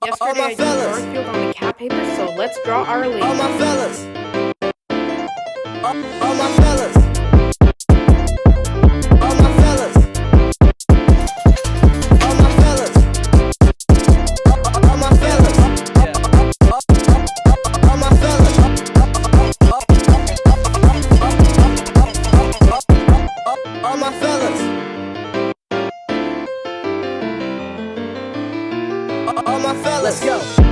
Yesterday I did Garfield on the cat paper, so let's draw Arlene. All my fellas. All my fellas. All my fellas. All my fellas. All my fellas. All my fellas. All my fellas. All my fellas. Let's go.